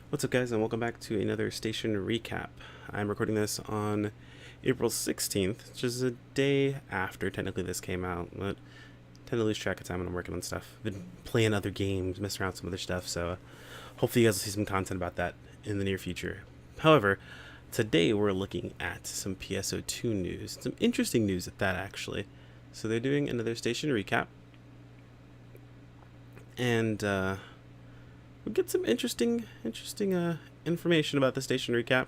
What's up, guys, and welcome back to another station recap. I'm recording this on April 16th, which is a day after technically this came out, but I tend to lose track of time when I'm working on stuff. I've been playing other games, messing around with some other stuff, so hopefully you guys will see some content about that in the near future. However, today we're looking at some PSO2 news, some interesting news at that, actually. So they're doing another station recap, and we get some interesting information about the station recap.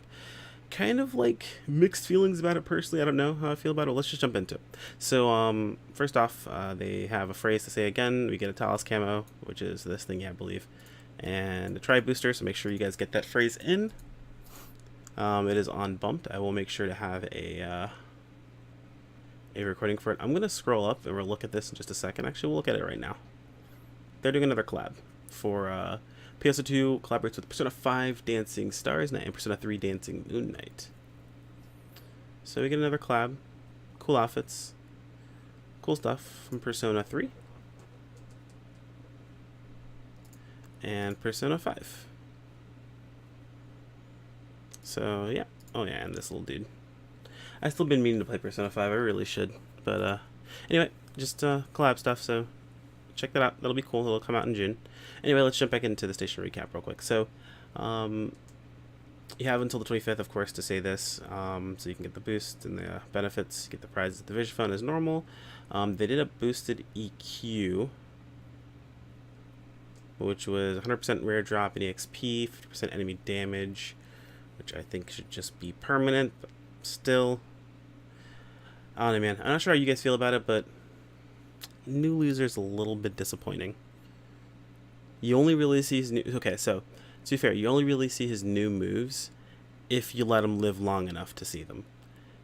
Kind of like mixed feelings about it personally. I don't know how I feel about it. Let's just jump into it. So first off, they have a phrase to say again. We get a Talos camo, which is this thing, yeah, I believe, and a tri booster. So make sure you guys get that phrase in. It is on bumped. I will make sure to have a recording for it. I'm gonna scroll up and we'll look at this in just a second. Actually, we'll look at it right now. They're doing another collab for PSO2 collaborates with Persona 5 Dancing Stars Night and Persona 3 Dancing Moon Night. So we get another collab. Cool outfits. Cool stuff from Persona 3. And Persona 5. So yeah. Oh yeah, and this little dude. I've still been meaning to play Persona 5. I really should. But anyway, just collab stuff, so check that out. That'll be cool. It'll come out in June. Anyway, let's jump back into the station recap real quick. So, you have until the 25th, of course, to say this. So you can get the boost and the benefits. Get the prizes at the Vision Fund as normal. They did a boosted EQ, which was 100% rare drop in EXP, 50% enemy damage, which I think should just be permanent, but still. I don't know, man. I'm not sure how you guys feel about it, but new loser's a little bit disappointing. You only really see his new... Okay, so, to be fair, you only really see his new moves if you let him live long enough to see them.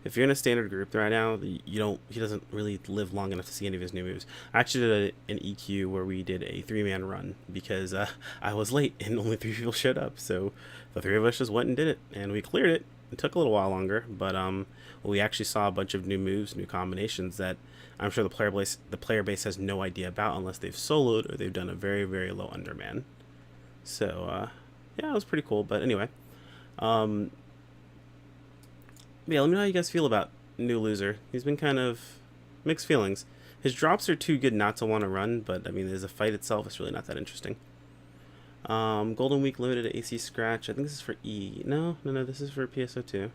If you're in a standard group right now, he doesn't really live long enough to see any of his new moves. I actually did an EQ where we did a 3-man run because I was late and only 3 people showed up. So the 3 of us just went and did it, and we cleared it. It took a little while longer, but we actually saw a bunch of new moves, new combinations that I'm sure the player base has no idea about unless they've soloed or they've done a very, very low underman. So yeah, it was pretty cool. But anyway, yeah, let me know how you guys feel about new loser. He's been kind of mixed feelings. His drops are too good not to want to run, but I mean, as a fight itself, it's really not that interesting. Golden Week limited AC scratch. I think this is for E. No, this is for PSO2.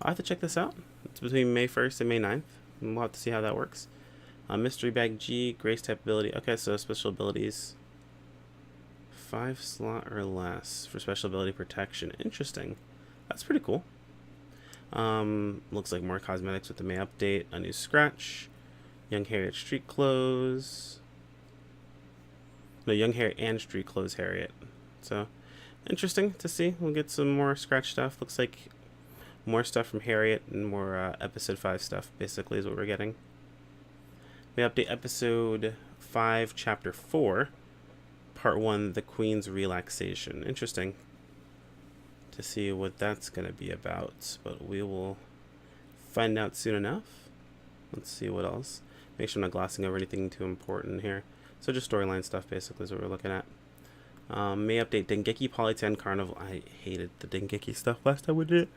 I'll have to check this out. It's between May 1st and May 9th. We'll have to see how that works. Mystery Bag G, Grace type ability. Okay, so special abilities. 5 slot or less for special ability protection. Interesting. That's pretty cool. Looks like more cosmetics with the May update. A new scratch. Young Harriet street clothes. No, Young Harriet and street clothes Harriet. So, interesting to see. We'll get some more scratch stuff. Looks like more stuff from Harriet and more episode 5 stuff, basically, is what we're getting. We update episode 5, chapter 4, part 1, the Queen's Relaxation. Interesting to see what that's going to be about, but we will find out soon enough. Let's see what else. Make sure I'm not glossing over anything too important here. So just storyline stuff, basically, is what we're looking at. May update Dengeki Polytan Carnival. I hated the Dengeki stuff last time we did it.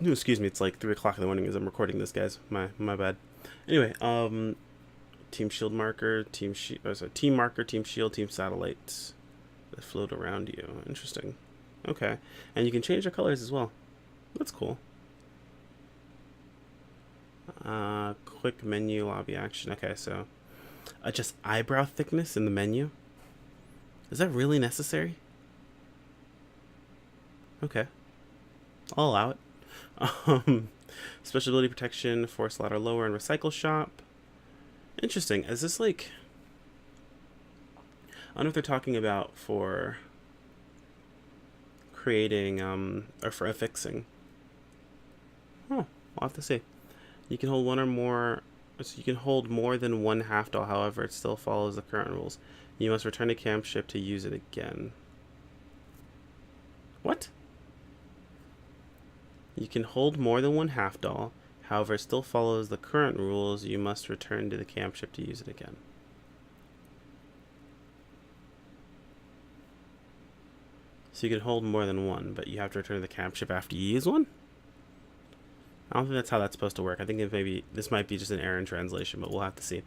Excuse me, it's like 3 o'clock in the morning as I'm recording this, guys. My bad. Anyway, Team Shield marker, Team marker, Team Shield, Team Satellites that float around you. Interesting. Okay, and you can change their colors as well. That's cool. Quick menu lobby action. Okay, so adjust eyebrow thickness in the menu. Is that really necessary? Okay, I'll allow it. Special ability protection, 4 slot or lower in recycle shop. Interesting. Is this like... I don't know if they're talking about for creating, or for affixing. Oh, I'll have to see. You can hold one or more... So you can hold more than one half doll, however, it still follows the current rules. You must return to camp ship to use it again. What? You can hold more than one half doll, however it still follows the current rules. You must return to the camp ship to use it again. So you can hold more than one, but you have to return the cap chip after you use one? I don't think that's how that's supposed to work. I think this might be just an error in translation, but we'll have to see.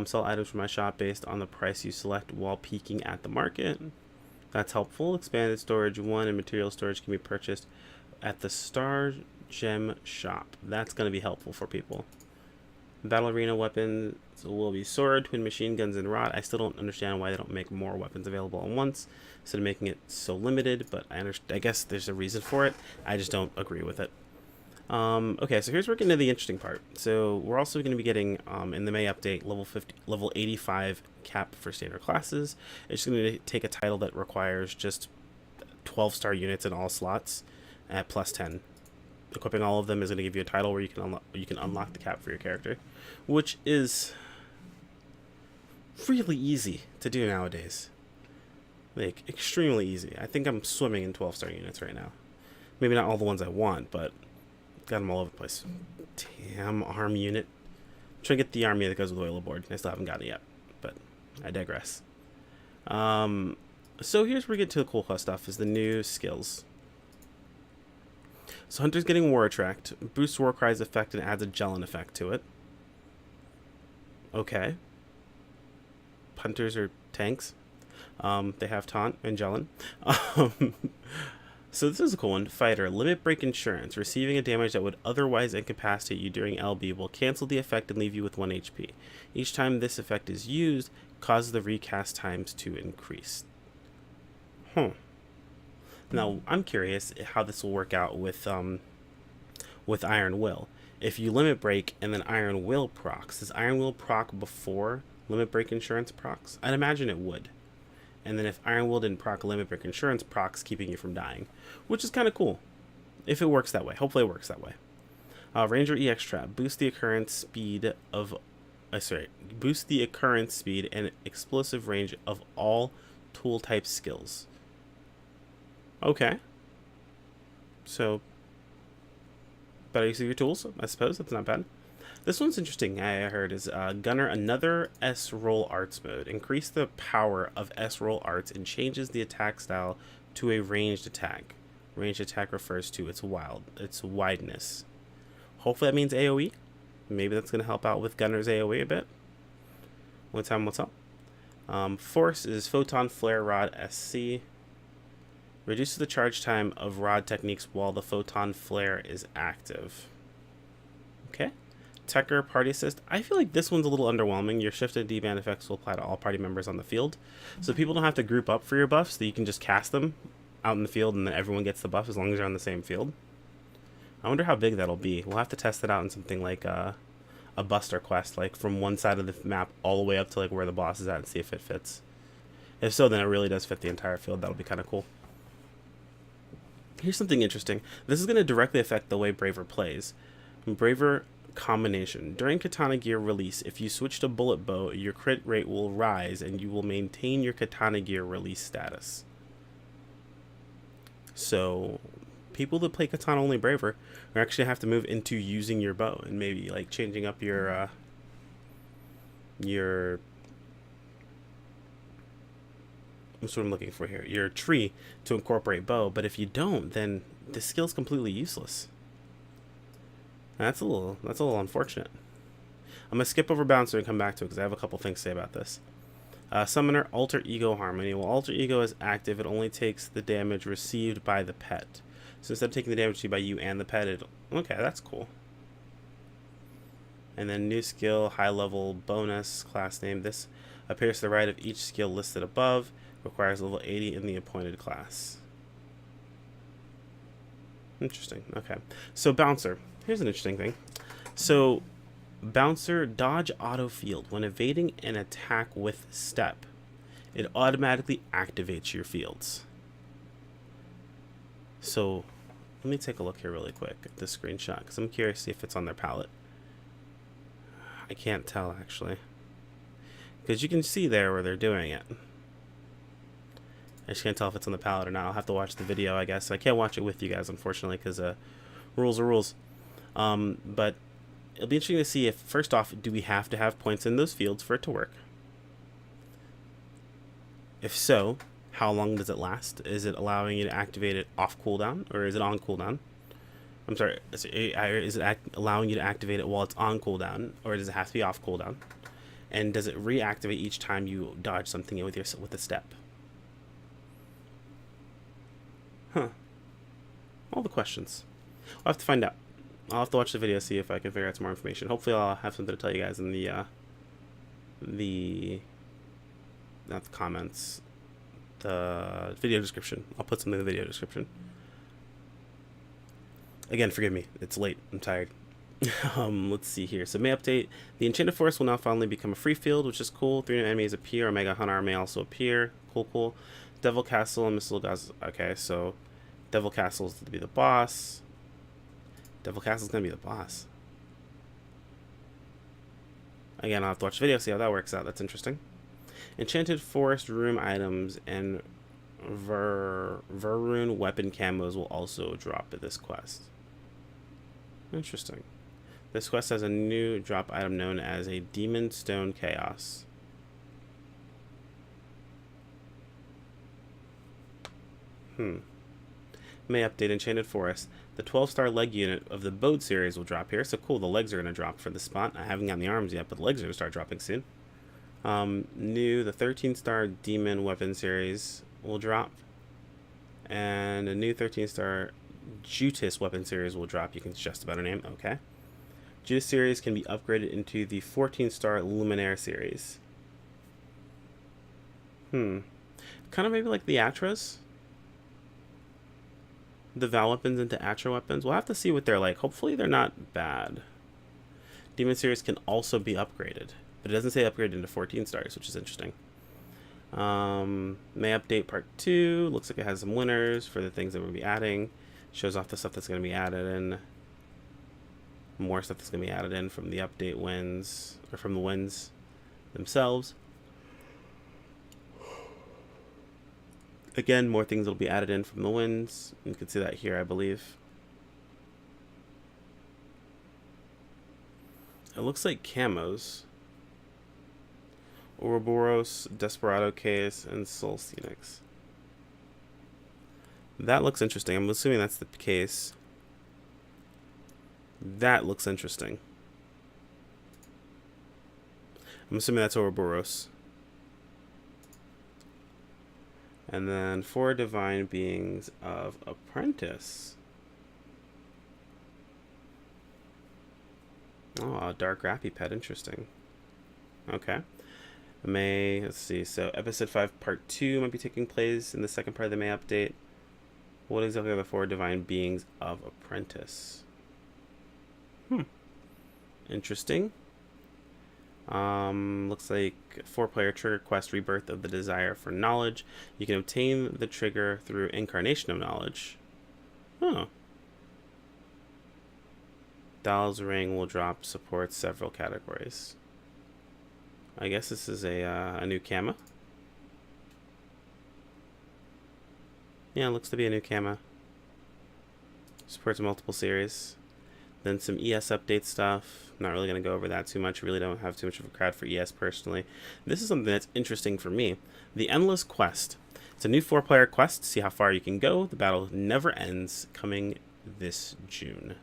Sell items from my shop based on the price you select while peeking at the market. That's helpful. Expanded storage 1 and material storage can be purchased at the Star Gem shop. That's going to be helpful for people. Battle arena weapons will be sword, twin machine guns, and rod. I still don't understand why they don't make more weapons available at once instead of making it so limited, but I guess there's a reason for it. I just don't agree with it. Okay, so here's where we're getting to the interesting part. So we're also going to be getting, in the May update, level 85 cap for standard classes. It's going to take a title that requires just 12-star units in all slots at plus 10. Equipping all of them is going to give you a title where you can unlock the cap for your character, which is really easy to do nowadays. Like, extremely easy. I think I'm swimming in 12-star units right now. Maybe not all the ones I want, but got them all over the place. Damn arm unit. I'm trying to get the army that goes with oil aboard. I still haven't got it yet, but I digress. So here's where we get to the cool stuff, is the new skills. So Hunter's getting War Attract, boosts Warcry's effect and adds a Gelin effect to it. Okay. Hunters are tanks. They have Taunt and Gelin. So this is a cool one. Fighter, limit break insurance. Receiving a damage that would otherwise incapacitate you during LB will cancel the effect and leave you with 1 HP. Each time this effect is used, causes the recast times to increase. Now, I'm curious how this will work out with Iron Will. If you limit break and then Iron Will procs, does Iron Will proc before limit break insurance procs? I'd imagine it would. And then if Iron Will didn't proc, limit break insurance procs, keeping you from dying, which is kind of cool. If it works that way, hopefully it works that way. Ranger EX Trap, boost the occurrence speed of, boost the occurrence speed and explosive range of all tool type skills. Okay. So, better use of your tools, I suppose. That's not bad. This one's interesting, I heard, is Gunner, another S-Roll Arts mode. Increase the power of S-Roll Arts and changes the attack style to a ranged attack. Ranged attack refers to its wideness. Hopefully that means AoE. Maybe that's going to help out with Gunner's AoE a bit. What's up? Force is Photon Flare Rod SC. Reduces the charge time of rod techniques while the Photon Flare is active. Okay. Techer Party Assist. I feel like this one's a little underwhelming. Your shift and D-band effects will apply to all party members on the field. So people don't have to group up for your buffs, so you can just cast them out in the field and then everyone gets the buff as long as you're on the same field. I wonder how big that'll be. We'll have to test it out in something like a Buster quest, like from one side of the map all the way up to like where the boss is at and see if it fits. If so, then it really does fit the entire field. That'll be kind of cool. Here's something interesting. This is going to directly affect the way Braver plays. Braver combination. During Katana Gear release, if you switch to Bullet Bow, your crit rate will rise and you will maintain your Katana Gear release status. So, people that play Katana only Braver are actually have to move into using your bow and maybe like changing up your what's what I'm looking for here, your tree to incorporate bow. But if you don't, then the skill's completely useless. That's a little unfortunate. I'm gonna skip over Bouncer and come back to it because I have a couple things to say about this. Summoner Alter Ego Harmony. While Alter Ego is active, it only takes the damage received by the pet. So instead of taking the damage received by you and the pet, okay, that's cool. And then new skill, high level bonus, class name. This appears to the right of each skill listed above. Requires level 80 in the appointed class. Interesting. Okay. So Bouncer. Here's an interesting thing. So Bouncer, dodge auto field. When evading an attack with step, it automatically activates your fields. So let me take a look here really quick at this screenshot because I'm curious to see if it's on their palette. I can't tell actually, because you can see there where they're doing it. I just can't tell if it's on the palette or not. I'll have to watch the video, I guess. I can't watch it with you guys, unfortunately, because rules are rules. But it'll be interesting to see if, first off, do we have to have points in those fields for it to work? If so, how long does it last? Is it allowing you to activate it off cooldown, or is it on cooldown? I'm sorry, is it allowing you to activate it while it's on cooldown, or does it have to be off cooldown? And does it reactivate each time you dodge something with a step? Huh. All the questions. I'll have to find out. I'll have to watch the video, see if I can figure out some more information. Hopefully I'll have something to tell you guys in not the comments, the video description. I'll put something in the video description. Again, forgive me. It's late. I'm tired. Let's see here. So May update. The Enchanted Forest will now finally become a free field, which is cool. 3 new enemies appear. Omega Hunter may also appear. Cool. Devil Castle and Missile Guys. Okay, so Devil Castle is to be the boss. Devil Castle's gonna be the boss. Again, I'll have to watch the video, see how that works out. That's interesting. Enchanted Forest room items and Varun weapon camos will also drop at this quest. Interesting. This quest has a new drop item known as a Demon Stone Chaos. May update Enchanted Forest. The 12-star leg unit of the Bode series will drop here. So cool, the legs are going to drop for the spot. I haven't gotten the arms yet, but the legs are going to start dropping soon. The 13-star Demon Weapon series will drop. And a new 13-star Jutis Weapon series will drop. You can just about a name. Okay. Jutis series can be upgraded into the 14-star Luminaire series. Kind of maybe like the Atras. The Val weapons into Atra weapons. We'll have to see what they're like. Hopefully they're not bad. Demon series can also be upgraded, but it doesn't say upgraded into 14 stars, which is interesting. May update part 2. Looks like it has some winners for the things that we'll be adding. Shows off the stuff that's going to be added in. More stuff that's going to be added in from the update wins, or from the wins themselves. Again, more things will be added in from the wins. You can see that here, I believe. It looks like camos. Ouroboros, Desperado Case, and Soul Scenics. That looks interesting. I'm assuming that's the case. That looks interesting. I'm assuming that's Ouroboros. And then 4 divine beings of Apprentice. Oh, a dark rappy pet. Interesting. Okay. Let's see. So episode 5 part 2 might be taking place in the second part of the May update. What exactly are the 4 divine beings of Apprentice? Interesting. Looks like 4-player trigger quest, Rebirth of the Desire for Knowledge. You can obtain the trigger through Incarnation of Knowledge. Dal's Ring will drop, support several categories. I guess this is a new camo. Yeah, it looks to be a new camo. Supports multiple series. Then some ES update stuff. Not really going to go over that too much. Really don't have too much of a crowd for ES personally. This is something that's interesting for me. The Endless Quest. It's a new 4-player quest. See how far you can go. The battle never ends. Coming this June.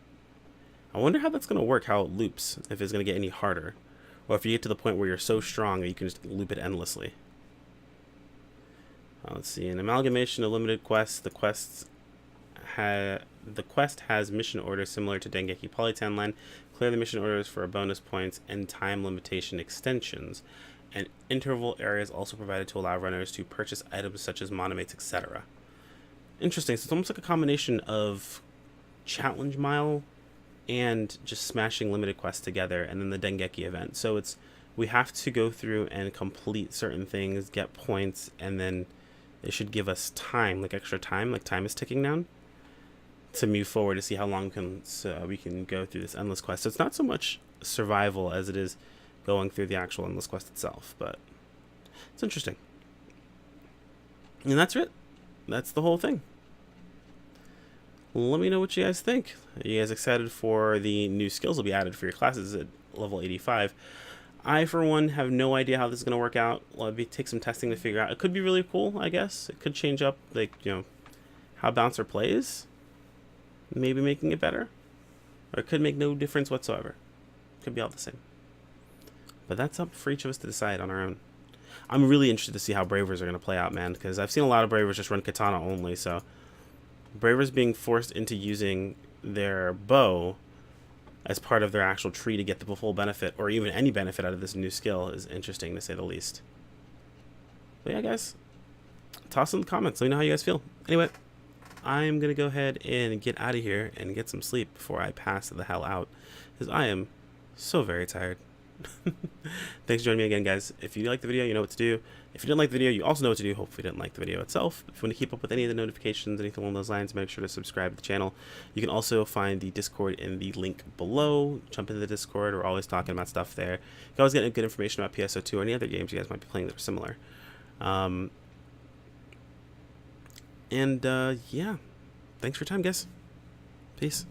I wonder how that's going to work. How it loops. If it's going to get any harder. Or if you get to the point where you're so strong that you can just loop it endlessly. Let's see. An amalgamation of limited quests. The quest has mission orders similar to Dengeki Polytan Line. Clear the mission orders for bonus points and time limitation extensions. And interval areas also provided to allow runners to purchase items such as monomates, etc. Interesting. So it's almost like a combination of challenge mile and just smashing limited quests together, and then the Dengeki event. So we have to go through and complete certain things, get points, and then it should give us time, like extra time, like time is ticking down, to move forward to see how long we can go through this endless quest. So it's not so much survival as it is going through the actual endless quest itself, but it's interesting. And that's it. That's the whole thing. Let me know what you guys think. Are you guys excited for the new skills that will be added for your classes at level 85? I, for one, have no idea how this is going to work out. Well, it'd take some testing to figure out. It could be really cool, I guess. It could change up, like, you know, how Bouncer plays. Maybe making it better. Or it could make no difference whatsoever. Could be all the same. But that's up for each of us to decide on our own. I'm really interested to see how Bravers are going to play out, man, because I've seen a lot of Bravers just run Katana only, so Bravers being forced into using their bow as part of their actual tree to get the full benefit, or even any benefit out of this new skill, is interesting to say the least. But yeah, guys, toss in the comments. Let me know how you guys feel. Anyway, I'm going to go ahead and get out of here and get some sleep before I pass the hell out, because I am so very tired. Thanks for joining me again, guys. If you liked the video, you know what to do. If you didn't like the video, you also know what to do. Hopefully you didn't like the video itself. If you want to keep up with any of the notifications, anything along those lines, make sure to subscribe to the channel. You can also find the Discord in the link below. Jump into the Discord. We're always talking about stuff there. You can always get good information about PSO2 or any other games you guys might be playing that are similar. Yeah, thanks for your time, guys. Peace.